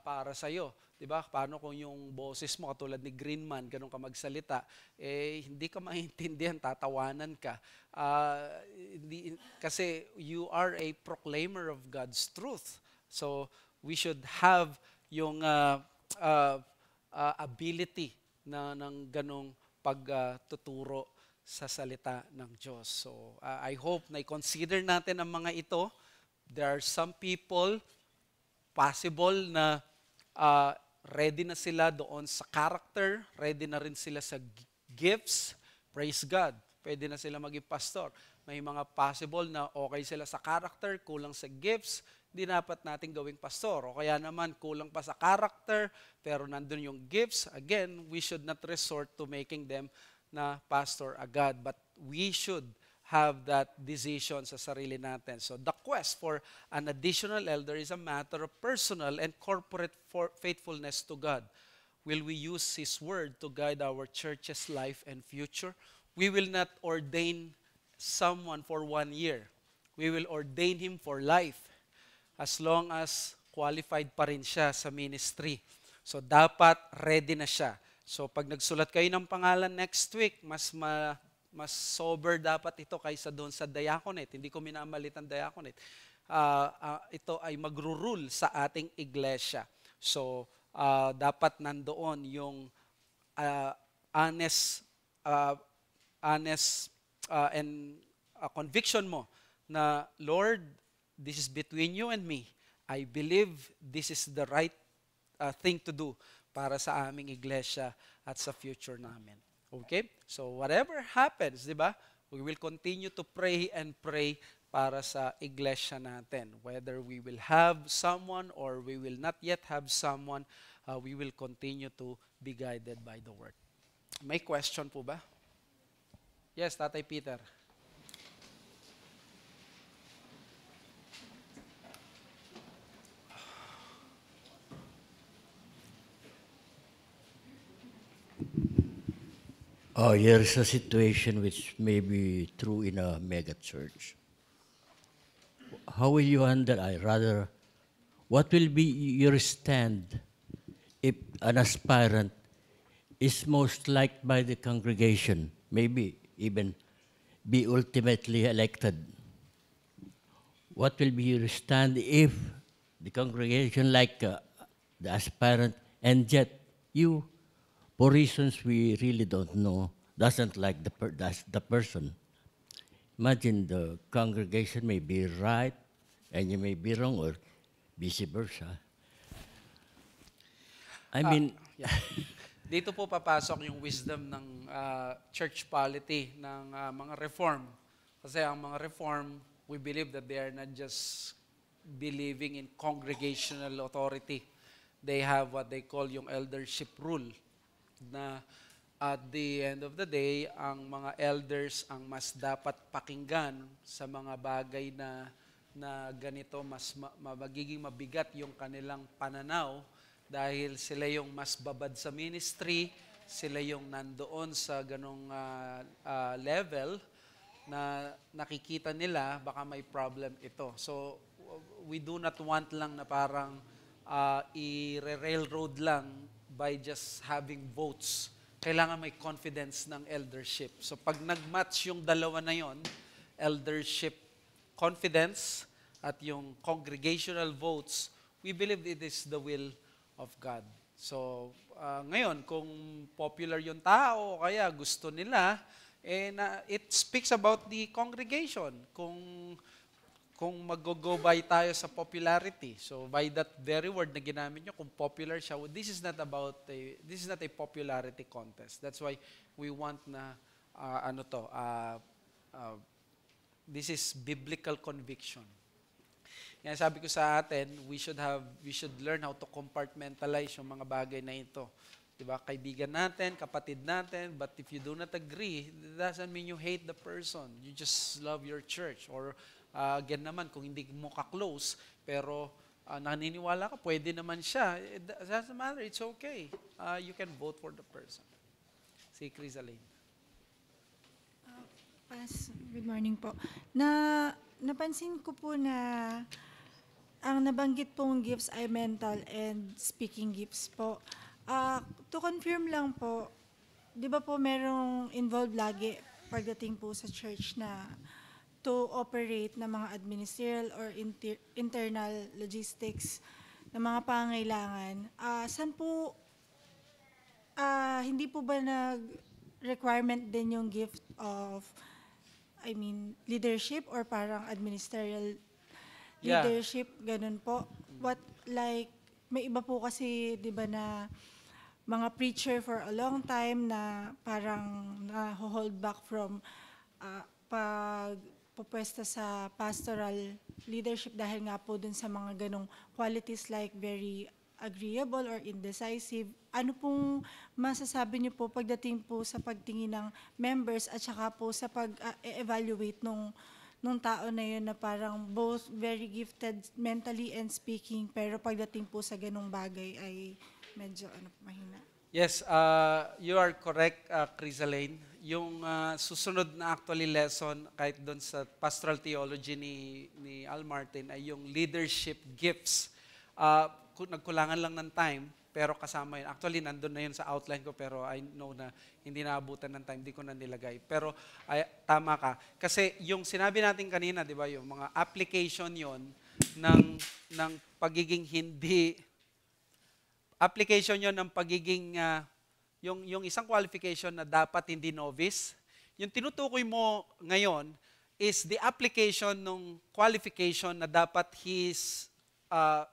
para sa'yo. Diba? Paano kung yung boses mo, katulad ni Greenman, ganun ka magsalita, hindi ka maintindihan, tatawanan ka. Kasi you are a proclaimer of God's truth. So, we should have yung ability ng ganong pagtuturo sa salita ng Diyos. So, I hope na i-consider natin ang mga ito. There are some people, possible na ready na sila doon sa character, ready na rin sila sa gifts. Praise God. Pwede na sila maging pastor. May mga possible na okay sila sa character, kulang sa gifts, hindi dapat natin gawing pastor. O kaya naman, kulang pa sa character, pero nandun yung gifts. Again, we should not resort to making them na pastor agad. But we should have that decision sa sarili natin. So the quest for an additional elder is a matter of personal and corporate faithfulness to God. Will we use His Word to guide our church's life and future? We will not ordain someone for 1 year. We will ordain him for life, as long as qualified pa rin siya sa ministry. So, dapat ready na siya. So, pag nagsulat kayo ng pangalan next week, mas sober dapat ito kaysa doon sa diaconate. Hindi ko minamalit ang diaconate. Ito ay magro-rule sa ating iglesia. So, dapat nandoon yung honest and conviction mo na, Lord, this is between you and me. I believe this is the right thing to do para sa aming iglesia at sa future namin. Okay? So whatever happens, di ba? We will continue to pray and pray para sa iglesia natin. Whether we will have someone or we will not yet have someone, we will continue to be guided by the Word. May question po ba? Yes, Tatay Peter. Here is a situation which may be true in a mega church. How will you handle, what will be your stand if an aspirant is most liked by the congregation, maybe even be ultimately elected? What will be your stand if the congregation like the aspirant, and yet you, for reasons we really don't know, doesn't like the person? Imagine the congregation may be right and you may be wrong, or vice versa. I mean... Dito po papasok yung wisdom ng church polity, ng mga reform. Kasi ang mga reform, we believe that they are not just believing in congregational authority. They have what they call yung eldership rule, na at the end of the day, ang mga elders ang mas dapat pakinggan sa mga bagay na ganito, mas magiging mabigat yung kanilang pananaw dahil sila yung mas babad sa ministry, sila yung nandoon sa ganong level na nakikita nila baka may problem ito. So, we do not want lang na parang i-railroad lang by just having votes. Kailangan may confidence ng eldership. So pag nag-match yung dalawa na yon, eldership confidence at yung congregational votes, we believe it is the will of God. So ngayon, kung popular yung tao o kaya gusto nila, it speaks about the congregation. Kung mag-go by tayo sa popularity. So by that very word na ginamit nyo, kung popular siya, this is not a popularity contest. That's why we want na this is biblical conviction. Yan sabi ko sa atin, we should learn how to compartmentalize yung mga bagay na ito. Diba? Kaibigan natin, kapatid natin, but if you do not agree, it doesn't mean you hate the person. You just love your church. Or again naman, kung hindi mo ka-close, pero naniniwala ka, pwede naman siya. It doesn't matter, it's okay. You can vote for the person. Si Crisaline. Good morning po. Napansin ko po na ang nabanggit pong gifts ay mental and speaking gifts po. To confirm lang po, di ba po merong involved lagi pagdating po sa church na to operate ng mga administrative or internal logistics ng mga pangangailangan. Saan po, hindi po ba nag-requirement din yung gift of, leadership or parang administrative leadership, ganun po? May iba po kasi, di ba na, mga preacher for a long time na parang na-hold back from pupwesta sa pastoral leadership dahil nga po dun sa mga ganong qualities like very agreeable or indecisive. Ano pong masasabi niyo po pagdating po sa pagtingin ng members at saka po sa pag-evaluate nung tao na yun na parang both very gifted mentally and speaking pero pagdating po sa ganong bagay ay medyo mahina? Yes, you are correct, Crisaline. Yung susunod na actually lesson kahit doon sa pastoral theology ni Al Martin ay yung leadership gifts. Nagkulangan lang ng time, pero kasama yun. Actually, nandun na yun sa outline ko, pero I know na hindi naabutan ng time, hindi ko na nilagay. Pero tama ka. Kasi yung sinabi natin kanina, di ba, yung mga application yon ng pagiging hindi application yon ng pagiging, yung isang qualification na dapat hindi novice, yung tinutukoy mo ngayon is the application ng qualification na dapat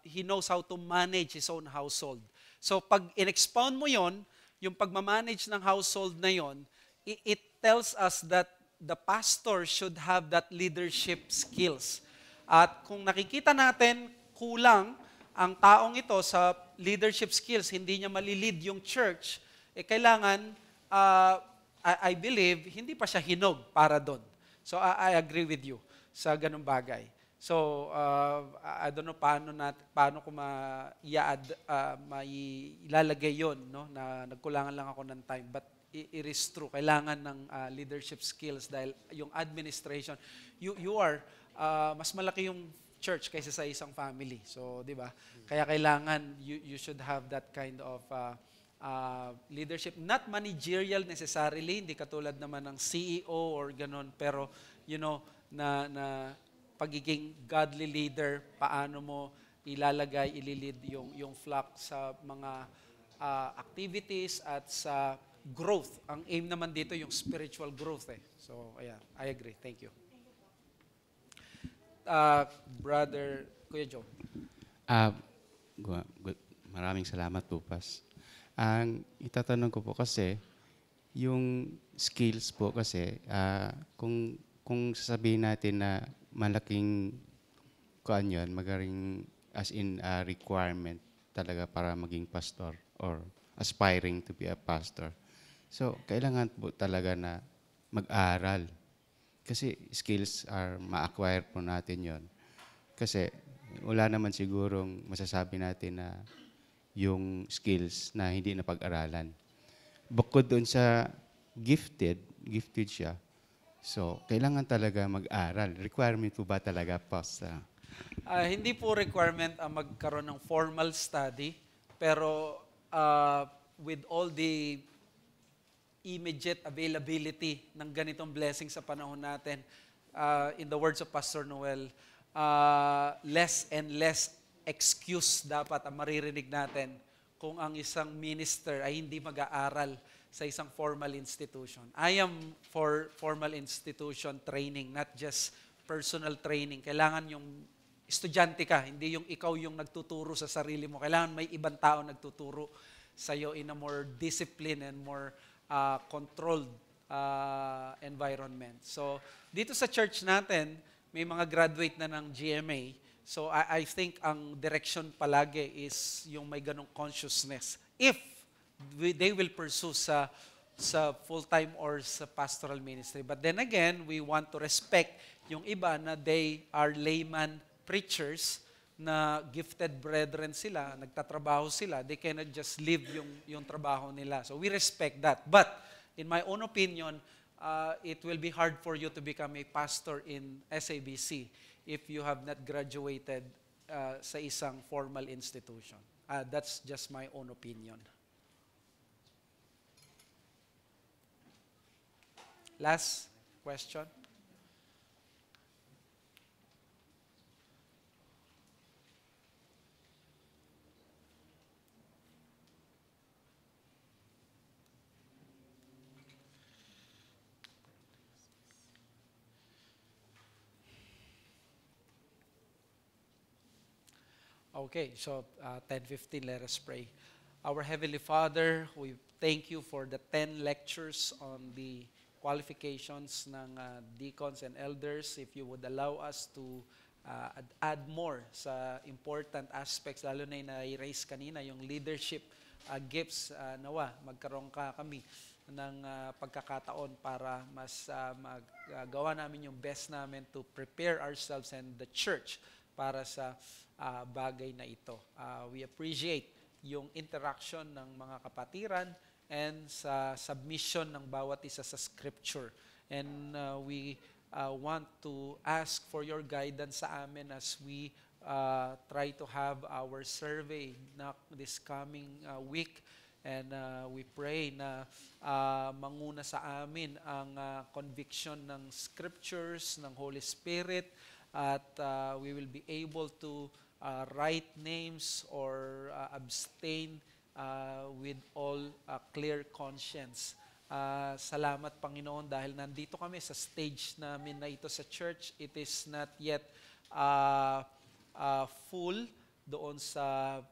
he knows how to manage his own household. So pag in-expound mo yon, yung pagmamanage ng household na yon, it tells us that the pastor should have that leadership skills. At kung nakikita natin kulang ang taong ito sa leadership skills, hindi niya malilid yung church, kailangan, I believe, hindi pa siya hinog para doon. So I agree with you sa ganung bagay. So I don't know paano ko mailalagay yon, no, na nagkulangan lang ako ng time, but it is true, kailangan ng leadership skills dahil yung administration, you are mas malaki yung church kaysa sa isang family. So, di ba? Kaya kailangan you should have that kind of leadership. Not managerial necessarily, hindi katulad naman ng CEO or ganon, pero na pagiging godly leader, paano mo ililid yung flock sa mga activities at sa growth. Ang aim naman dito yung spiritual growth eh. So, ayan, I agree. Thank you. Brother Kuya Joe. Maraming salamat po, Pas. Ang itatanong ko po kasi, yung skills po kasi, kung sasabihin natin na malaking magaling as in requirement talaga para maging pastor or aspiring to be a pastor. So, kailangan po talaga na mag-aral. Kasi skills are ma-acquire po natin yon. Kasi wala naman sigurong masasabi natin na yung skills na hindi napag-aralan. Bukod doon sa gifted siya. So, kailangan talaga mag-aral. Requirement po ba talaga, Pastor? Hindi po requirement ang magkaroon ng formal study, pero with all the immediate availability ng ganitong blessing sa panahon natin, in the words of Pastor Noel, less and less excuse dapat ang maririnig natin kung ang isang minister ay hindi mag-aaral sa isang formal institution. I am for formal institution training, not just personal training. Kailangan yung estudyante ka, hindi yung ikaw yung nagtuturo sa sarili mo. Kailangan may ibang tao nagtuturo sa iyo in a more disciplined and more controlled environment. So, dito sa church natin, may mga graduate na ng GMA. So, I think ang direction palagi is yung may ganong consciousness. If they will pursue sa full-time or sa pastoral ministry. But then again, we want to respect yung iba na they are layman preachers na gifted brethren sila, nagtatrabaho sila, they cannot just leave yung trabaho nila. So we respect that. But in my own opinion, it will be hard for you to become a pastor in SABC if you have not graduated sa isang formal institution. That's just my own opinion. Last question. Okay, so 10:15, let us pray. Our Heavenly Father, we thank you for the 10 lectures on the qualifications ng deacons and elders. If you would allow us to add more sa important aspects, lalo na yung na-raise kanina, yung leadership gifts, nawa, magkaroon kami ng pagkakataon para mas magawa namin yung best namin to prepare ourselves and the church para sa bagay na ito. We appreciate yung interaction ng mga kapatiran and sa submission ng bawat isa sa scripture. And we want to ask for your guidance sa amin as we try to have our survey this coming week. And we pray na manguna sa amin ang conviction ng scriptures, ng Holy Spirit, at we will be able to write names or abstain with all clear conscience. Salamat, Panginoon, dahil nandito kami sa stage namin na ito sa church. It is not yet full doon sa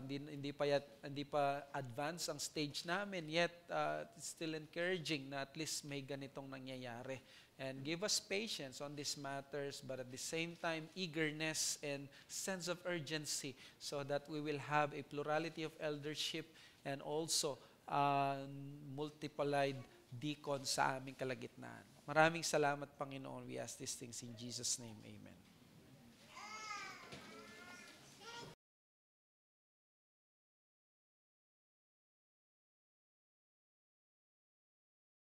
hindi pa advance ang stage namin, yet it's still encouraging na at least may ganitong nangyayari. And give us patience on these matters, but at the same time, eagerness and sense of urgency so that we will have a plurality of eldership and also multiplied deacons sa aming kalagitnaan. Maraming salamat, Panginoon. We ask these things in Jesus' name. Amen.